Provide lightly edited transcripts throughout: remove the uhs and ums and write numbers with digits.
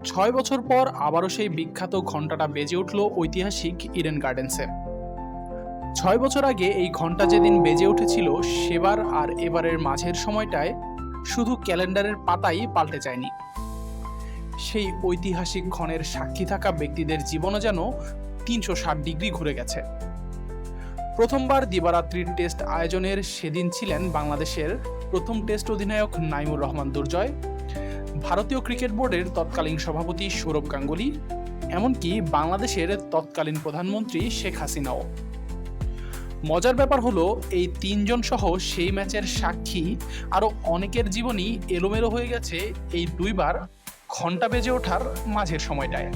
৬ বছর পর আবারও সেই বিখ্যাত ঘণ্টাটা বেজে উঠল ঐতিহাসিক ইডেন গার্ডেন্সে। ৬ বছর আগে এই ঘণ্টা যেদিন বেজে উঠেছিল, সেবার আর এবারের মাঝের সময়টায় শুধু ক্যালেন্ডারের পাতাই পাল্টে যায়নি, সেই ঐতিহাসিক ক্ষণের সাক্ষী থাকা ব্যক্তিদের জীবনও যেন ৩৬০ ডিগ্রি ঘুরে গেছে। প্রথমবার দিবারাত্রির টেস্ট আয়োজনের সেদিন ছিলেন বাংলাদেশের প্রথম টেস্ট অধিনায়ক নাইমুর রহমান দুর্জয়, ভারতীয় ক্রিকেট বোর্ডের তৎকালীন সভাপতি সৌরভ গাঙ্গুলি, এমনকি বাংলাদেশের তৎকালীন প্রধানমন্ত্রী শেখ হাসিনাও। মজার ব্যাপার হলো, এই তিনজন সহ সেই ম্যাচের সাক্ষী আরও অনেকের জীবনই এলোমেলো হয়ে গেছে এই দুইবার ঘণ্টা বেজে ওঠার মাঝের সময়টায়।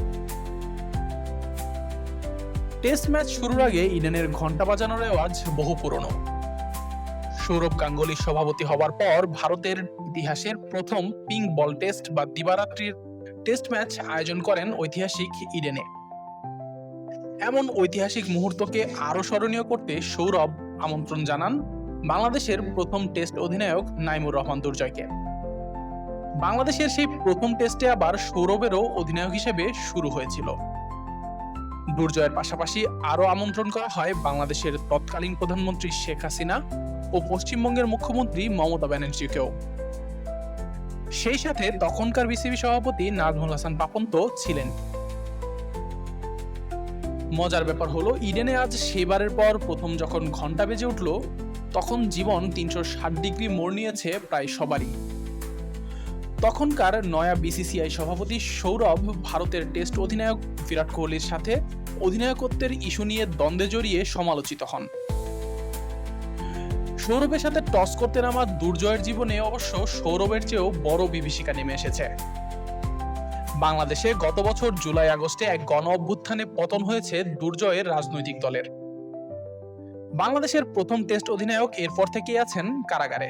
টেস্ট ম্যাচ শুরুর আগে ইডেনের ঘণ্টা বাজানোর রেওয়াজ বহু পুরনো। সৌরভ গাঙ্গুলি সভাপতি হবার পর ভারতের ইতিহাসের প্রথম পিঙ্ক বল টেস্ট বা দিবারাত্রির টেস্ট ম্যাচ আয়োজন করেন ঐতিহাসিক ইডেনে। এমন ঐতিহাসিক মুহূর্তকে আরও স্মরণীয় করতে সৌরভ আমন্ত্রণ জানান বাংলাদেশের প্রথম টেস্ট অধিনায়ক নাইমুর রহমান দুর্জয়কে। বাংলাদেশের সেই প্রথম টেস্টে আবার সৌরভেরও অধিনায়ক হিসেবে শুরু হয়েছিল। দুর্জয়ের পাশাপাশি আরও আমন্ত্রণ করা হয় বাংলাদেশের তৎকালীন প্রধানমন্ত্রী শেখ হাসিনা ও পশ্চিমবঙ্গের মুখ্যমন্ত্রী মমতা ব্যানার্জিকেও। সেই সাথে তখনকার বিসিবি সভাপতি নাজমুল হাসান পাপন তো ছিলেন। মজার ব্যাপার হলো, ইডেনে আজ সেবারের পর প্রথম যখন ঘণ্টা বেজে উঠল, তখন জীবন ৩৬০ ডিগ্রি মোড় নিয়েছে প্রায় সবারই। তখনকার নয়া বিসিসিআই সভাপতি সৌরভ ভারতের টেস্ট অধিনায়ক বিরাট কোহলির সাথে অধিনায়কত্বের ইস্যু নিয়ে দ্বন্দ্বে জড়িয়ে সমালোচিত হন। সৌরভের সাথে টস করতে নামা দুর্জয়ের জীবনে অবশ্য সৌরভের চেয়েও বড় বিভীষিকা নেমে এসেছে। বাংলাদেশে গত বছর জুলাই আগস্টে এক গণ অভ্যুত্থানে পতন হয়েছে দুর্জয়ের রাজনৈতিক দলের। বাংলাদেশের প্রথম টেস্ট অধিনায়ক এরপর থেকেই আছেন কারাগারে।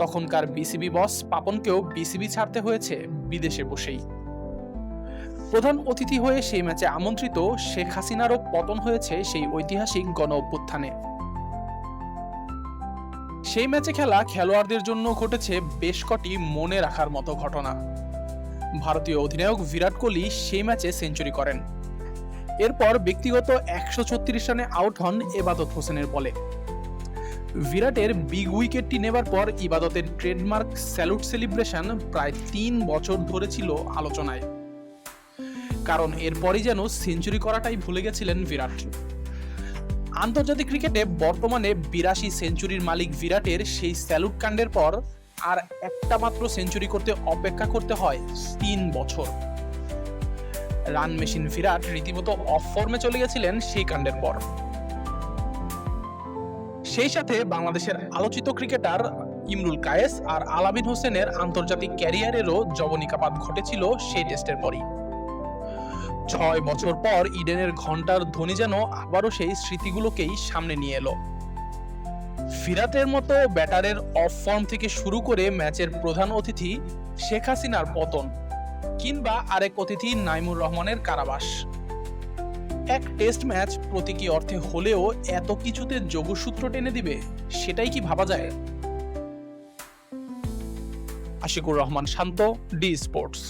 তখনকার বিসিবি বস পাপনকেও বিসিবি ছাড়তে হয়েছে বিদেশে বসেই। প্রধান অতিথি হয়ে সেই ম্যাচে আমন্ত্রিত শেখ হাসিনারও পতন হয়েছে সেই ঐতিহাসিক গণ অভ্যুত্থানে। সেই ম্যাচে খেলা খেলোয়াড়দের জন্য ঘটেছে বেশ কটি মনে রাখার মতো ঘটনা। ভারতীয় অধিনায়ক বিরাট কোহলি সেই ম্যাচে সেঞ্চুরি করেন। এরপর ব্যক্তিগত ১৩৬ রানে আউট হন এবাদত হোসেনের বলে। বিরাটের বিগ উইকেটটি নেবার পর ইবাদতের ট্রেডমার্ক স্যালুট সেলিব্রেশন প্রায় ৩ বছর ধরে ছিল আলোচনায়, কারণ এরপরই যেন সেঞ্চুরি করাটাই ভুলে গেছিলেন বিরাট। আন্তর্জাতিক ক্রিকেটে বর্তমানে ৮২ সেঞ্চুরির মালিক বিরাটের সেই স্যালুট কাণ্ডের পর আর একটা মাত্র সেঞ্চুরি করতে অপেক্ষা করতে হয় ৩ বছর। রান মেশিন বিরাট রীতিমতো অফ ফর্মে চলে গেছিলেন সেই কাণ্ডের পর। সেই সাথে বাংলাদেশের আলোচিত ক্রিকেটার ইমরুল কায়েস আর আলামিন হোসেনের আন্তর্জাতিক ক্যারিয়ারেরও যবনিকাপাত ঘটেছিল সেই টেস্টের পরই। ৬ বছর পর ইডেনের ঘণ্টার ধ্বনি যেন আবারও সেই স্মৃতিগুলোকেই সামনে নিয়ে এলো। বিরাটের মতো ব্যাটারের অফ ফর্ম থেকে শুরু করে ম্যাচের প্রধান অতিথি শেখ হাসিনার পতন, কিংবা আরেক অতিথি নাইমুর রহমানের কারাবাস। এক টেস্ট ম্যাচ প্রতীকী অর্থে হলেও এত কিছুতে যোগসূত্র টেনে দিবে, সেটাই কি ভাবা যায়? আশিকুর রহমান শান্ত, ডি স্পোর্টস।